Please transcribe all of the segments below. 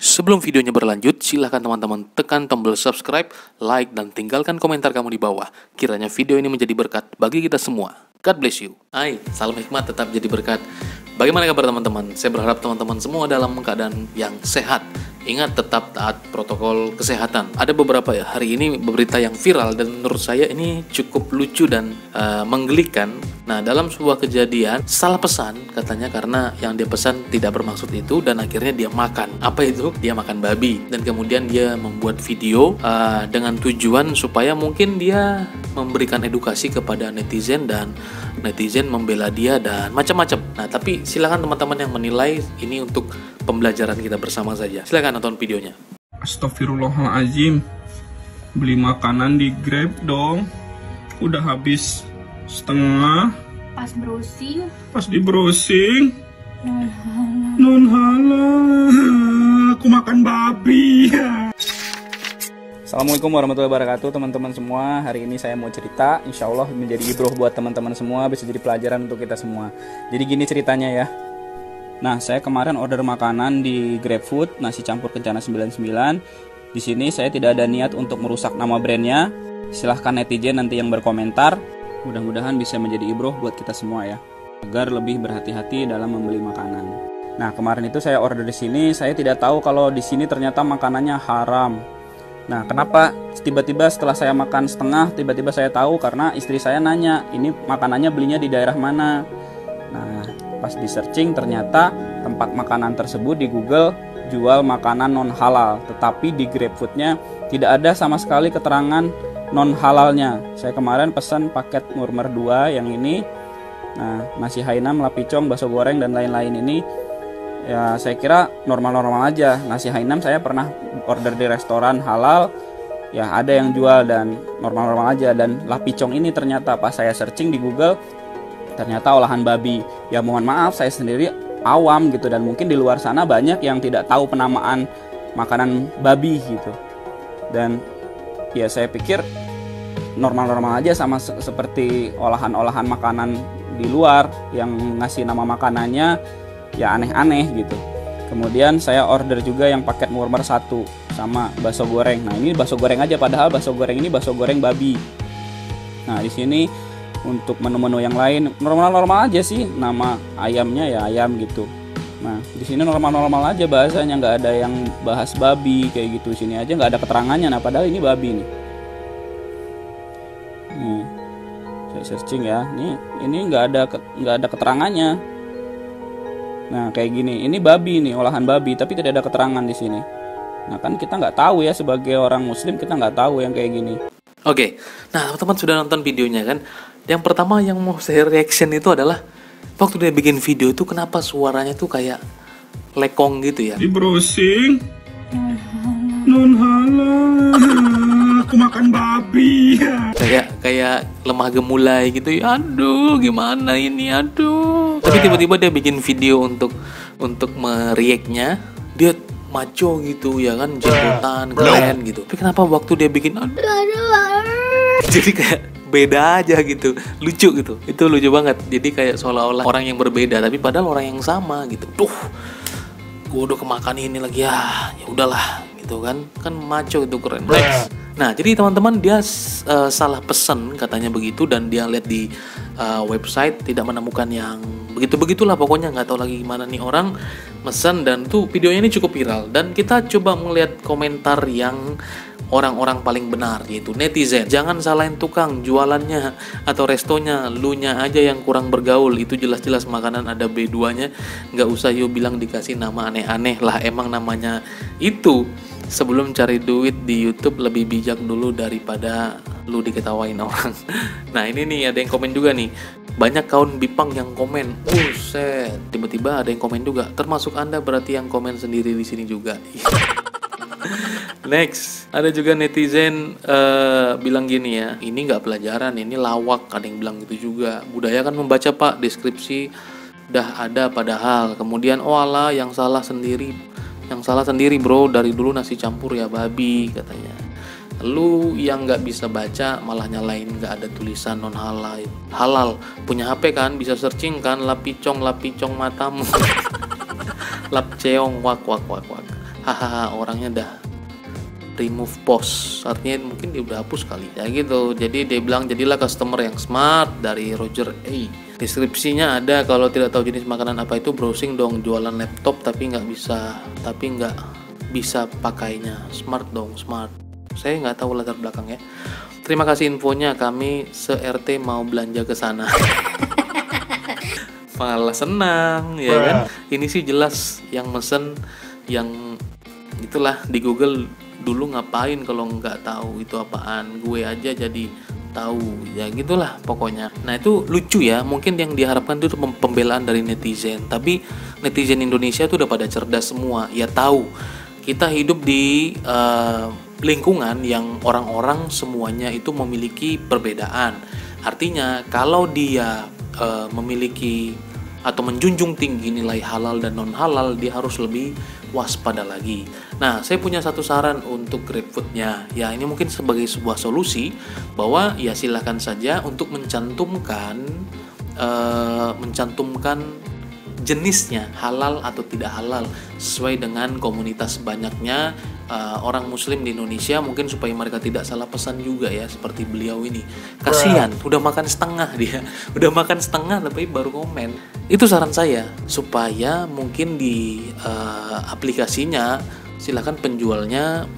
Sebelum videonya berlanjut, silahkan teman-teman tekan tombol subscribe, like, dan tinggalkan komentar kamu di bawah. Kiranya video ini menjadi berkat bagi kita semua. God bless you. Hai, salam hikmat tetap jadi berkat. Bagaimana kabar teman-teman? Saya berharap teman-teman semua dalam keadaan yang sehat. Ingat tetap taat protokol kesehatan. Ada beberapa hari ini berita yang viral dan menurut saya ini cukup lucu dan menggelikan. Nah, dalam sebuah kejadian salah pesan katanya karena yang dia pesan tidak bermaksud itu dan akhirnya dia makan. Apa itu? Dia makan babi dan kemudian dia membuat video dengan tujuan supaya mungkin dia memberikan edukasi kepada netizen dan netizen membela dia dan macam-macam. Nah, tapi silakan teman-teman yang menilai ini untuk pembelajaran kita bersama saja. Silakan nonton videonya. Astagfirullahaladzim, beli makanan di Grab dong. Udah habis setengah. Pas di browsing non halal, aku makan babi. Assalamualaikum warahmatullahi wabarakatuh teman-teman semua. Hari ini saya mau cerita, insya Allah menjadi ibroh buat teman-teman semua, bisa jadi pelajaran untuk kita semua. Jadi gini ceritanya ya. Nah, saya kemarin order makanan di GrabFood, nasi campur kencana 99. Di sini saya tidak ada niat untuk merusak nama brandnya. Silahkan netizen nanti yang berkomentar. Mudah-mudahan bisa menjadi ibroh buat kita semua ya, agar lebih berhati-hati dalam membeli makanan. Nah, kemarin itu saya order di sini, saya tidak tahu kalau di sini ternyata makanannya haram. Nah, kenapa tiba-tiba setelah saya makan setengah, tiba-tiba saya tahu karena istri saya nanya, ini makanannya belinya di daerah mana? Nah, pas di searching ternyata tempat makanan tersebut di Google jual makanan non halal, tetapi di GrabFoodnya tidak ada sama sekali keterangan non halalnya. Saya kemarin pesan paket murmer 2 yang ini. Nah, nasi Hainam, lapicong, bakso goreng dan lain-lain ini ya saya kira normal-normal aja. Nasi Hainam saya pernah order di restoran halal, ya ada yang jual dan normal-normal aja. Dan lapicong ini ternyata pas saya searching di Google ternyata olahan babi. Ya mohon maaf, saya sendiri awam gitu, dan mungkin di luar sana banyak yang tidak tahu penamaan makanan babi gitu. Dan ya saya pikir normal-normal aja, sama seperti olahan-olahan makanan di luar yang ngasih nama makanannya ya aneh-aneh gitu. Kemudian saya order juga yang paket murmer 1 sama bakso goreng. Nah, ini bakso goreng aja, padahal bakso goreng ini bakso goreng babi. Nah, di sini untuk menu-menu yang lain normal-normal aja sih, nama ayamnya ya ayam gitu. Nah, di sini normal-normal aja bahasanya, nggak ada yang bahas babi kayak gitu. Sini aja nggak ada keterangannya. Nah, padahal ini babi nih. Nih, saya searching ya. Ini nggak ada keterangannya. Nah, kayak gini, ini babi nih, olahan babi, tapi tidak ada keterangan di sini. Nah, kan kita nggak tahu ya, sebagai orang muslim kita nggak tahu yang kayak gini. Oke, nah teman-teman sudah nonton videonya kan? Yang pertama yang mau saya reaction itu adalah waktu dia bikin video itu kenapa suaranya tuh kayak lekong gitu ya? Di browsing non halal, aku makan babi. Kayak lemah gemulai gitu ya. Aduh, gimana ini? Aduh. Tapi tiba-tiba dia bikin video untuk meriaknya, dia maco gitu ya kan, jenggotan keren gitu. Tapi kenapa waktu dia bikin jadi kayak beda aja gitu, lucu gitu. Itu lucu banget. Jadi kayak seolah-olah orang yang berbeda tapi padahal orang yang sama gitu. Duh, gue udah kemakan ini lagi ya udahlah gitu kan maco itu keren. Next. Nah, jadi teman-teman dia salah pesan katanya begitu, dan dia lihat di website tidak menemukan yang begitulah pokoknya, nggak tahu lagi gimana nih orang mesen, dan tuh videonya ini cukup viral. Dan kita coba melihat komentar yang orang-orang paling benar, yaitu netizen. Jangan salahin tukang jualannya atau restonya, lu nya aja yang kurang bergaul. Itu jelas-jelas makanan ada B2-nya, nggak usah yuk bilang dikasih nama aneh-aneh lah, emang namanya itu. Sebelum cari duit di YouTube lebih bijak dulu daripada lu diketawain orang. Nah, ini nih ada yang komen juga nih. Banyak kaum Bipang yang komen. Buset, tiba-tiba ada yang komen juga. Termasuk Anda berarti yang komen sendiri di sini juga. Next, ada juga netizen bilang gini ya, ini nggak pelajaran, ini lawak. Ada yang bilang gitu juga. Budaya kan membaca pak, deskripsi dah ada padahal. Kemudian oh alah, yang salah sendiri bro, dari dulu nasi campur ya babi katanya. Lu yang nggak bisa baca malah nyalain nggak ada tulisan non halal. Punya HP kan, bisa searching kan, lapicong matamu. Lapceong wak. hahaha, orangnya dah remove post, artinya mungkin dia udah hapus kali ya gitu. Jadi dia bilang jadilah customer yang smart dari Roger A. Deskripsinya ada, kalau tidak tahu jenis makanan apa itu browsing dong, jualan laptop tapi nggak bisa pakainya. Smart dong, smart. Saya nggak tahu latar belakangnya. Terima kasih infonya, kami se-RT mau belanja ke sana. Malah senang ya kan. Ini sih jelas yang mesen yang itulah di Google dulu ngapain kalau nggak tahu itu apaan, gue aja jadi tahu ya gitulah pokoknya. Nah itu lucu ya, mungkin yang diharapkan itu pembelaan dari netizen, tapi netizen Indonesia tuh udah pada cerdas semua ya, tahu kita hidup di lingkungan yang orang-orang semuanya itu memiliki perbedaan. Artinya kalau dia memiliki atau menjunjung tinggi nilai halal dan non halal, dia harus lebih waspada lagi. Nah, saya punya satu saran untuk GrabFood-nya. Ya, ini mungkin sebagai sebuah solusi bahwa ya silakan saja untuk mencantumkan jenisnya halal atau tidak halal sesuai dengan komunitas banyaknya orang muslim di Indonesia, mungkin supaya mereka tidak salah pesan juga ya, seperti beliau ini. Kasihan, udah makan setengah dia. Udah makan setengah tapi baru komen. Itu saran saya, supaya mungkin di aplikasinya silakan penjualnya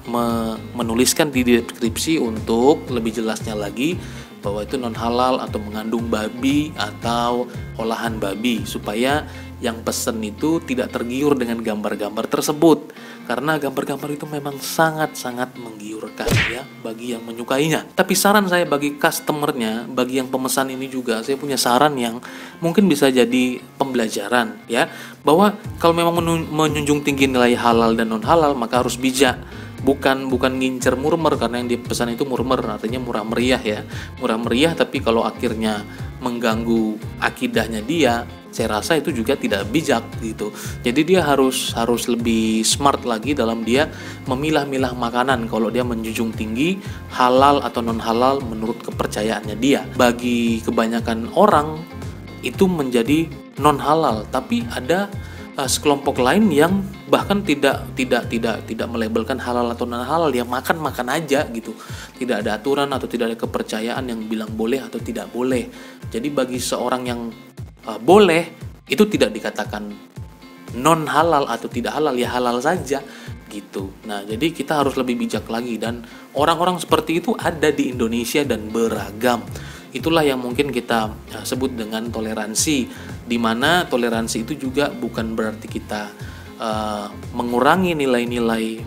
menuliskan di deskripsi untuk lebih jelasnya lagi bahwa itu non halal atau mengandung babi atau olahan babi, supaya yang pesen itu tidak tergiur dengan gambar-gambar tersebut, karena gambar-gambar itu memang sangat-sangat menggiurkan ya bagi yang menyukainya. Tapi saran saya bagi customernya, bagi yang pemesan ini juga, saya punya saran yang mungkin bisa jadi pembelajaran ya, bahwa kalau memang menjunjung tinggi nilai halal dan non halal, maka harus bijak. Bukan ngincer murmer, karena yang dipesan itu murmer artinya murah meriah ya, murah meriah, tapi kalau akhirnya mengganggu akidahnya dia, saya rasa itu juga tidak bijak gitu. Jadi dia harus lebih smart lagi dalam dia memilah-milah makanan kalau dia menjunjung tinggi halal atau non halal menurut kepercayaannya dia. Bagi kebanyakan orang itu menjadi non halal, tapi ada sekelompok lain yang bahkan tidak melabelkan halal atau non halal, ya makan aja gitu, tidak ada aturan atau tidak ada kepercayaan yang bilang boleh atau tidak boleh. Jadi bagi seorang yang boleh, itu tidak dikatakan non halal atau tidak halal, ya halal saja gitu. Nah jadi kita harus lebih bijak lagi, dan orang-orang seperti itu ada di Indonesia dan beragam. Itulah yang mungkin kita sebut dengan toleransi, di mana toleransi itu juga bukan berarti kita mengurangi nilai-nilai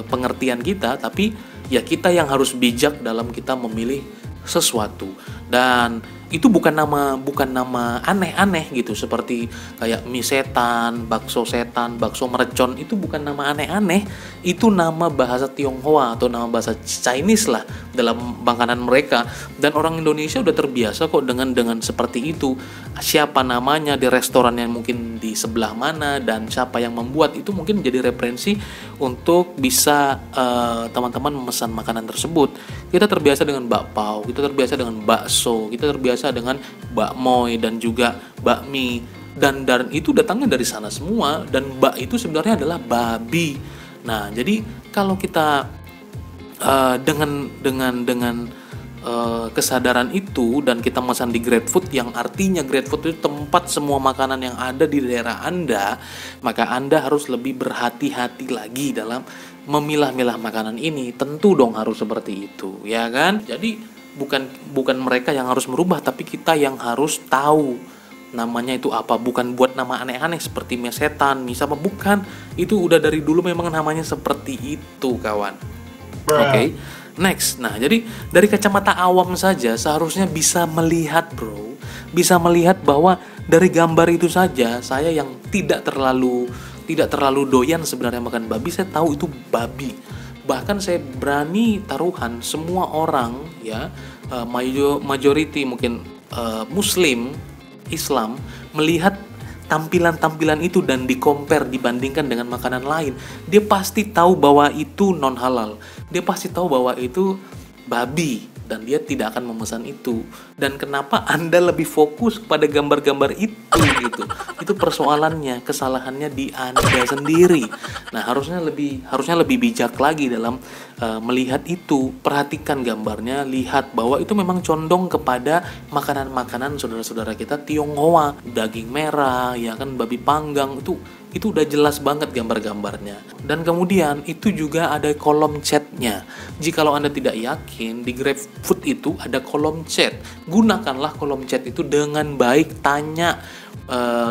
pengertian kita, tapi ya kita yang harus bijak dalam kita memilih sesuatu. Dan itu bukan nama aneh-aneh gitu, seperti kayak mie setan, bakso mercon, itu bukan nama aneh-aneh, itu nama bahasa Tionghoa atau nama bahasa Chinese lah dalam makanan mereka, dan orang Indonesia udah terbiasa kok dengan seperti itu. Siapa namanya di restoran yang mungkin di sebelah mana dan siapa yang membuat, itu mungkin jadi referensi untuk bisa teman-teman memesan makanan tersebut. Kita terbiasa dengan bakpao, kita terbiasa dengan bakso, kita terbiasa dengan bakmoy dan juga bakmi, dan itu datangnya dari sana semua, dan bak itu sebenarnya adalah babi. Nah jadi kalau kita dengan kesadaran itu, dan kita memesan di GrabFood, yang artinya GrabFood itu tempat semua makanan yang ada di daerah Anda, maka Anda harus lebih berhati-hati lagi dalam memilah-milah makanan ini. Tentu dong harus seperti itu, ya kan? Jadi bukan mereka yang harus merubah, tapi kita yang harus tahu namanya itu apa. Bukan buat nama aneh-aneh seperti mie setan, misalnya, bukan. Itu udah dari dulu memang namanya seperti itu, kawan. Oke. Next. Nah, jadi dari kacamata awam saja seharusnya bisa melihat, bro. Bisa melihat bahwa dari gambar itu saja, saya yang tidak terlalu doyan sebenarnya makan babi, saya tahu itu babi. Bahkan saya berani taruhan semua orang ya, majority mungkin Muslim, Islam, melihat tampilan-tampilan itu dan dibandingkan dengan makanan lain, dia pasti tahu bahwa itu non halal, dia pasti tahu bahwa itu babi. dan dia tidak akan memesan itu. Dan kenapa Anda lebih fokus pada gambar-gambar itu gitu? Itu persoalannya, kesalahannya di Anda sendiri. Nah, harusnya lebih bijak lagi dalam melihat itu. Perhatikan gambarnya, lihat bahwa itu memang condong kepada makanan-makanan saudara-saudara kita Tionghoa, daging merah, ya kan, babi panggang, itu udah jelas banget gambar-gambarnya. Dan kemudian itu juga ada kolom chatnya. Jikalau Anda tidak yakin, di GrabFood itu ada kolom chat. Gunakanlah kolom chat itu dengan baik. Tanya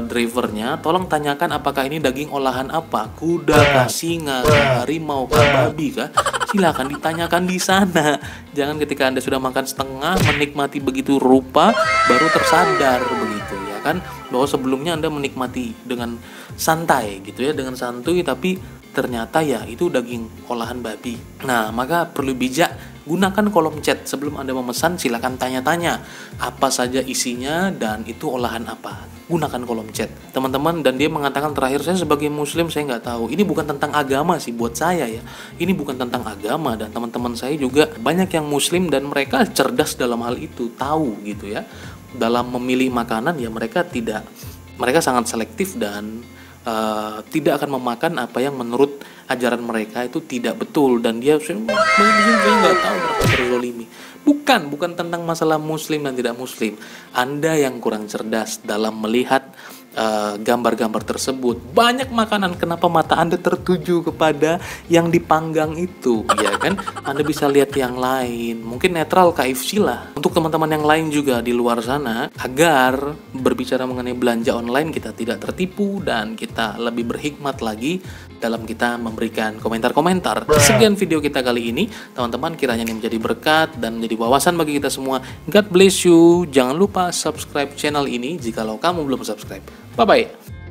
drivernya, tolong tanyakan apakah ini daging olahan apa, kuda kah, singa kah, harimau kah, babi kah. Silakan ditanyakan di sana. Jangan ketika Anda sudah makan setengah, menikmati begitu rupa, baru tersadar begitu ya kan, bahwa sebelumnya Anda menikmati dengan santai gitu ya, dengan santuy, tapi ternyata ya itu daging olahan babi. Nah, maka perlu bijak, gunakan kolom chat sebelum Anda memesan. Silakan tanya-tanya apa saja isinya dan itu olahan apa. Gunakan kolom chat, teman-teman. Dan dia mengatakan terakhir, saya sebagai muslim saya nggak tahu. Ini bukan tentang agama sih buat saya ya. Ini bukan tentang agama, dan teman-teman saya juga banyak yang muslim dan mereka cerdas dalam hal itu, tahu gitu ya. Dalam memilih makanan ya mereka sangat selektif dan tidak akan memakan apa yang menurut ajaran mereka itu tidak betul. Dan dia nggak tahu mereka terzolimi. Bukan tentang masalah muslim dan tidak muslim. Anda yang kurang cerdas dalam melihat gambar-gambar tersebut. Banyak makanan, kenapa mata Anda tertuju kepada yang dipanggang itu, ya kan? Anda bisa lihat yang lain, mungkin netral KFC lah. Untuk teman-teman yang lain juga di luar sana, agar berbicara mengenai belanja online kita tidak tertipu dan kita lebih berhikmat lagi dalam kita memberikan komentar-komentar. Sekian video kita kali ini, teman-teman, kiranya ini menjadi berkat dan menjadi wawasan bagi kita semua. God bless you. Jangan lupa subscribe channel ini jikalau kamu belum subscribe. Bye-bye.